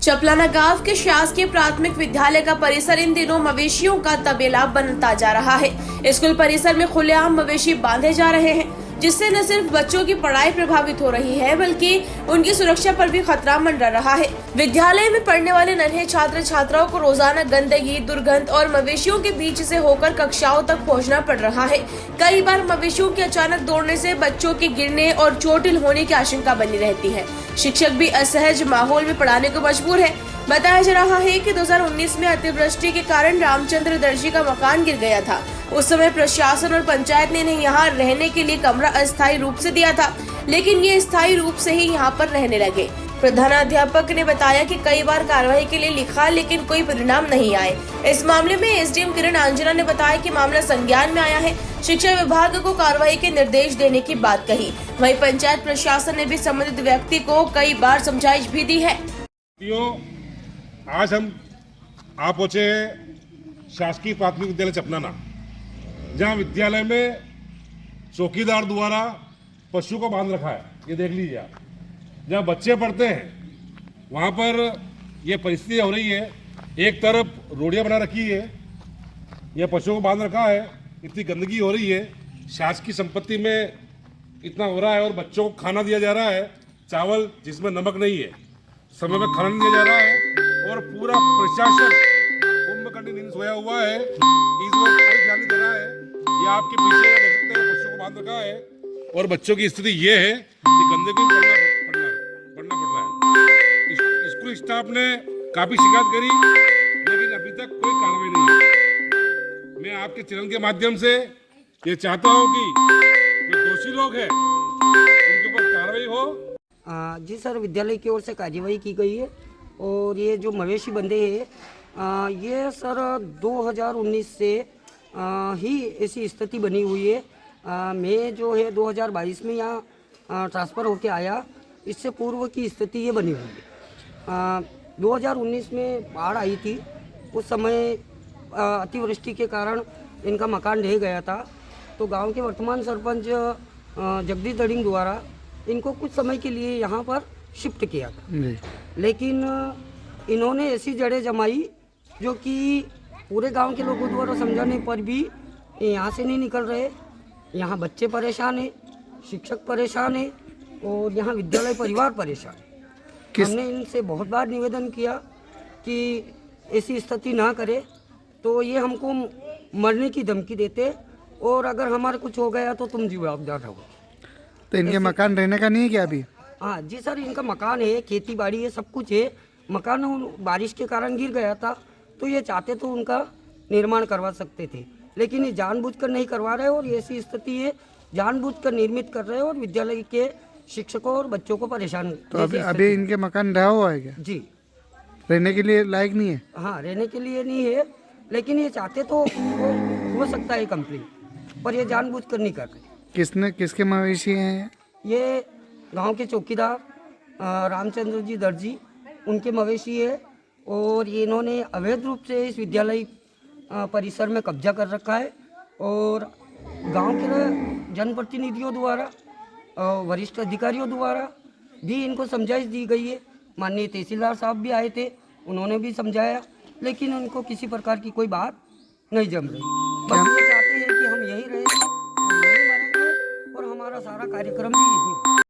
चपलाना गांव के शासकीय प्राथमिक विद्यालय का परिसर इन दिनों मवेशियों का तबेला बनता जा रहा है। स्कूल परिसर में खुलेआम मवेशी बांधे जा रहे हैं, जिससे न सिर्फ बच्चों की पढ़ाई प्रभावित हो रही है, बल्कि उनकी सुरक्षा पर भी खतरा मंडरा रहा है। विद्यालय में पढ़ने वाले नन्हे छात्र छात्राओं को रोजाना गंदगी, दुर्गंध और मवेशियों के बीच से होकर कक्षाओं तक पहुंचना पड़ रहा है। कई बार मवेशियों के अचानक दौड़ने से बच्चों के गिरने और चोटिल होने की आशंका बनी रहती है। शिक्षक भी असहज माहौल में पढ़ाने को मजबूर है। बताया जा रहा है कि 2019 में अतिवृष्टि के कारण रामचंद्र दर्जी का मकान गिर गया था। उस समय प्रशासन और पंचायत ने इन्हें यहाँ रहने के लिए कमरा अस्थायी रूप से दिया था, लेकिन ये स्थायी रूप से ही यहाँ पर रहने लगे। प्रधानाध्यापक ने बताया कि कई बार कार्रवाई के लिए लिखा, लेकिन कोई परिणाम नहीं आए। इस मामले में एसडीएम किरण अंजना ने बताया कि मामला संज्ञान में आया है। शिक्षा विभाग को कार्रवाई के निर्देश देने की बात कही। वहीं पंचायत प्रशासन ने भी संबंधित व्यक्ति को कई बार समझाइश भी दी है। आज हम आप पहुंचे शासकीय प्राथमिक विद्यालय चपलाना, जहां विद्यालय में चौकीदार द्वारा पशु को बांध रखा है। ये देख लीजिए आप, जहाँ बच्चे पढ़ते हैं वहाँ पर ये परिस्थिति हो रही है। एक तरफ रोडियाँ बना रखी है, यह पशुओं को बांध रखा है, इतनी गंदगी हो रही है, शासकीय संपत्ति में इतना हो रहा है, और बच्चों को खाना दिया जा रहा है चावल जिसमें नमक नहीं है, समय में खाना नहीं दिया जा रहा है, और पूरा प्रशासन कुंभकर्ण नींद सोया हुआ है। इस वक्त कोई ध्यान नहीं दे रहा है। ये आपके पीछे देख सकते हैं, पशुओं को बांध रखा है, और बच्चों की स्थिति ये है कि गंदगी में पढ़ना पड़ रहा है। स्कूल स्टाफ ने काफी शिकायत करी, लेकिन अभी तक कोई कार्रवाई नहीं है। मैं आपके चैनल के माध्यम से ये चाहता हूँ कि जो दोषी लोग हैं उनके ऊपर कार्रवाई हो। जी सर, विद्यालय की ओर से कार्यवाही की गई है, और ये जो मवेशी बंधे हैं ये सर 2019 से ही ऐसी स्थिति बनी हुई है। मैं जो है 2022 में यहाँ ट्रांसफ़र होके आया, इससे पूर्व की स्थिति ये बनी हुई है। 2019 में बाढ़ आई थी, उस समय अतिवृष्टि के कारण इनका मकान ढह गया था। तो गांव के वर्तमान सरपंच जगदीश दड़िंग द्वारा इनको कुछ समय के लिए यहाँ पर शिफ्ट किया था, लेकिन इन्होंने ऐसी जड़ें जमाई जो कि पूरे गांव के लोगों द्वारा समझाने पर भी यहाँ से नहीं निकल रहे। यहाँ बच्चे परेशान हैं, शिक्षक परेशान हैं, और यहाँ विद्यालय परिवार परेशान है। हमने इनसे बहुत बार निवेदन किया कि ऐसी स्थिति ना करे, तो ये हमको मरने की धमकी देते, और अगर हमारे कुछ हो गया तो तुम जवाबदार रहो। तो इनके मकान रहने का नहीं है क्या अभी? हाँ जी सर, इनका मकान है, खेती बाड़ी है, सब कुछ है। मकान बारिश के कारण गिर गया था, तो ये चाहते तो उनका निर्माण करवा सकते थे, लेकिन ये जानबूझकर नहीं करवा रहे, और ऐसी स्थिति है जानबूझकर निर्मित कर रहे हैं, और विद्यालय के शिक्षकों और बच्चों को परेशान। तो अभी इनके मकान ढहा हुआ है क्या? जी, रहने के लिए लायक नहीं है? हाँ, रहने के लिए नहीं है, लेकिन ये चाहते तो हो सकता है कंप्लीट, पर ये जानबूझकर नहीं कर रहे। किसके मवेशी हैं? ये गांव के चौकीदार रामचंद्र जी दर्जी, उनके मवेशी है, और इन्होंने अवैध रूप से इस विद्यालय परिसर में कब्जा कर रखा है, और गांव के जनप्रतिनिधियों द्वारा, वरिष्ठ अधिकारियों द्वारा भी इनको समझाइश दी गई है। माननीय तहसीलदार साहब भी आए थे, उन्होंने भी समझाया, लेकिन उनको किसी प्रकार की कोई बात नहीं जम रही। बस ये चाहते हैं कि हम यही रहें, हम यही मरेंगे, और हमारा सारा कार्यक्रम भी यही हो।